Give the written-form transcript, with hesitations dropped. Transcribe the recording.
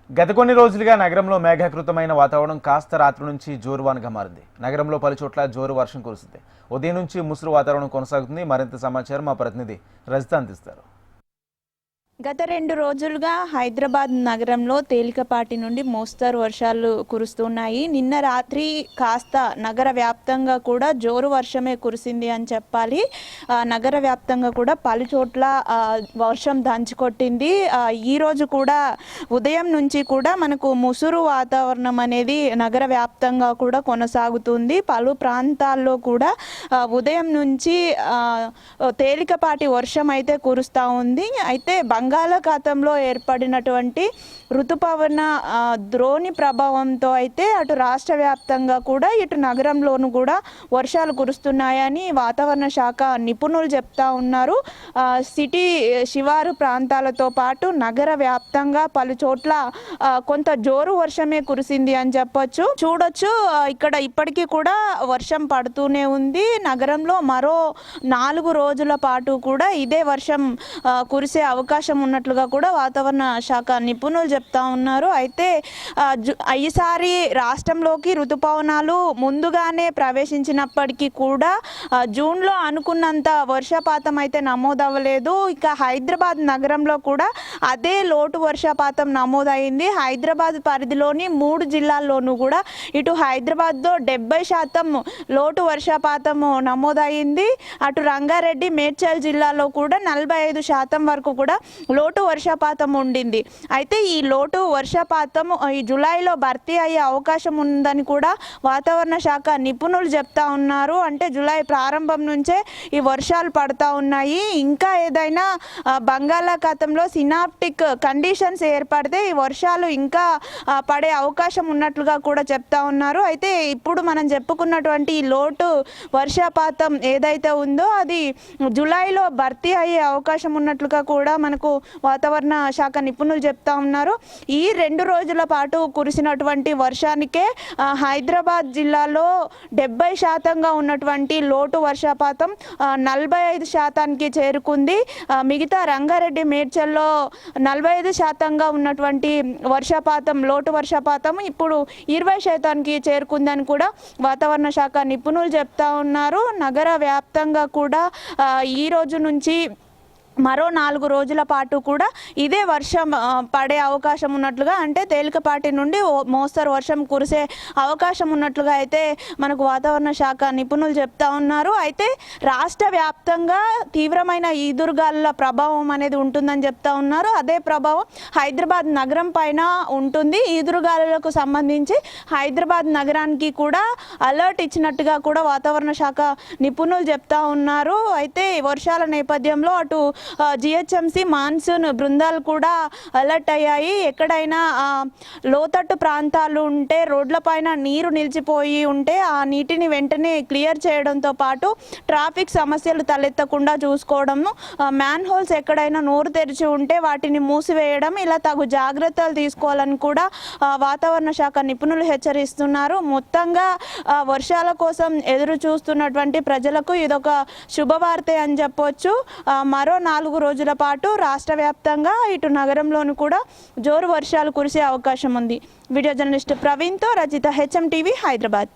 గత కొన్ని రోజులుగా నగరంలో మేఘాకృతమైన వాతావరణం కాస్త రాత్రి నుంచి జోరువానగా మారింది. నగరంలో పలుచోట్ల జోరు వర్షం కురుస్తుంది. ఉదయం నుంచి ముసురు వాతావరణం కొనసాగుతుంది. మరింత సమాచారం మా ప్రతినిధి రజిత అందిస్తారు. గత 2 రోజులుగా హైదరాబాద్ నగరంలో తేలికపాటి నుండి మోస్తరు వర్షాలు కురుస్తున్నాయి. నిన్న రాత్రి కాస్త నగర వ్యాప్తంగా కూడా జోరు వర్షమే కురిసింది అని చెప్పాలి. నగర వ్యాప్తంగా కూడా పలుచోట్ల వర్షం దంచుకొట్టింది. ఈరోజు కూడా ఉదయం నుంచి కూడా మనకు ముసురు వాతావరణం అనేది నగర వ్యాప్తంగా కూడా కొనసాగుతుంది. పలు ప్రాంతాల్లో కూడా ఉదయం నుంచి తేలికపాటి వర్షం అయితే కురుస్తూ ఉంది. అయితే బంగాళాఖాతంలో ఏర్పడినటువంటి ఋతుపవన ద్రోణి ప్రభావంతో అయితే అటు రాష్ట్ర వ్యాప్తంగా కూడా ఇటు నగరంలోనూ కూడా వర్షాలు కురుస్తున్నాయని వాతావరణ శాఖ నిపుణులు చెప్తా ఉన్నారు. సిటీ శివారు ప్రాంతాలతో పాటు నగర వ్యాప్తంగా పలు చోట్ల కొంత జోరు వర్షమే కురిసింది అని చెప్పొచ్చు. చూడొచ్చు, ఇక్కడ ఇప్పటికీ కూడా వర్షం పడుతూనే ఉంది. నగరంలో మరో 4 రోజుల పాటు కూడా ఇదే వర్షం కురిసే అవకాశం ఉన్నట్లుగా కూడా వాతావరణ శాఖ నిపుణులు చెప్తా ఉన్నారు. అయితే ఈసారి రాష్ట్రంలోకి ఋతుపవనాలు ముందుగానే ప్రవేశించినప్పటికీ కూడా జూన్లో అనుకున్నంత వర్షపాతం అయితే నమోదవ్వలేదు. ఇక హైదరాబాద్ నగరంలో కూడా అదే లోటు వర్షపాతం నమోదైంది. హైదరాబాద్ పరిధిలోని 3 జిల్లాల్లోనూ కూడా ఇటు హైదరాబాద్లో 70% లోటు వర్షపాతం నమోదైంది. అటు రంగారెడ్డి, మేడ్చల్ జిల్లాలో కూడా 45% వరకు కూడా లోటు వర్షపాతం ఉండింది. అయితే ఈ లోటు వర్షపాతం ఈ జూలైలో భర్తీ అయ్యే అవకాశం ఉందని కూడా వాతావరణ శాఖ నిపుణులు చెప్తా ఉన్నారు. అంటే జూలై ప్రారంభం నుంచే ఈ వర్షాలు పడతా ఉన్నాయి. ఇంకా ఏదైనా బంగాళాఖాతంలో సినాప్టిక్ కండిషన్స్ ఏర్పడితే ఈ వర్షాలు ఇంకా పడే అవకాశం ఉన్నట్లుగా కూడా చెప్తా ఉన్నారు. అయితే ఇప్పుడు మనం చెప్పుకున్నటువంటి ఈ లోటు వర్షపాతం ఏదైతే ఉందో అది జూలైలో భర్తీ అయ్యే అవకాశం ఉన్నట్లుగా కూడా మనకు వాతావరణ శాఖ నిపుణులు చెప్తా ఉన్నారు. ఈ 2 రోజుల పాటు కురిసినటువంటి వర్షానికే హైదరాబాద్ జిల్లాలో 70% ఉన్నటువంటి లోటు వర్షపాతం 45% చేరుకుంది. మిగతా రంగారెడ్డి, మేడ్చల్లో 45% ఉన్నటువంటి వర్షపాతం, లోటు వర్షపాతం ఇప్పుడు 20% చేరుకుందని కూడా వాతావరణ శాఖ నిపుణులు చెప్తా ఉన్నారు. నగర వ్యాప్తంగా కూడా ఈ రోజు నుంచి మరో 4 రోజుల పాటు కూడా ఇదే వర్షం పడే అవకాశం ఉన్నట్లుగా, అంటే తేలికపాటి నుండి మోస్తరు వర్షం కురిసే అవకాశం ఉన్నట్లుగా అయితే మనకు వాతావరణ శాఖ నిపుణులు చెప్తా ఉన్నారు. అయితే రాష్ట్ర వ్యాప్తంగా తీవ్రమైన ఈదురుగాలుల ప్రభావం అనేది ఉంటుందని చెప్తా ఉన్నారు. అదే ప్రభావం హైదరాబాద్ నగరం పైన ఉంటుంది. ఈదురుగాలులకు సంబంధించి హైదరాబాద్ నగరానికి కూడా అలర్ట్ ఇచ్చినట్టుగా కూడా వాతావరణ శాఖ నిపుణులు చెప్తా ఉన్నారు. అయితే వర్షాల నేపథ్యంలో అటు జిహెచ్ఎంసి మాన్సూన్ బృందాలు కూడా అలర్ట్ అయ్యాయి. ఎక్కడైనా లోతట్టు ప్రాంతాలు ఉంటే, రోడ్లపైన నీరు నిలిచిపోయి ఉంటే ఆ నీటిని వెంటనే క్లియర్ చేయడంతో పాటు ట్రాఫిక్ సమస్యలు తలెత్తకుండా చూసుకోవడం, మ్యాన్ హోల్స్ ఎక్కడైనా నోరు తెరిచి ఉంటే వాటిని మూసివేయడం, ఇలా తగు జాగ్రత్తలు తీసుకోవాలని కూడా వాతావరణ శాఖ నిపుణులు హెచ్చరిస్తున్నారు. మొత్తంగా వర్షాల కోసం ఎదురు చూస్తున్నటువంటి ప్రజలకు ఇదొక శుభవార్తే అని చెప్పొచ్చు. మరో 4 రోజుల పాటు రాష్ట్ర వ్యాప్తంగా ఇటు నగరంలోనూ కూడా జోరు వర్షాలు కురిసే అవకాశం ఉంది. వీడియో జర్నలిస్ట్ ప్రవీణ్తో రజిత, హెచ్ఎం టీవీ, హైదరాబాద్.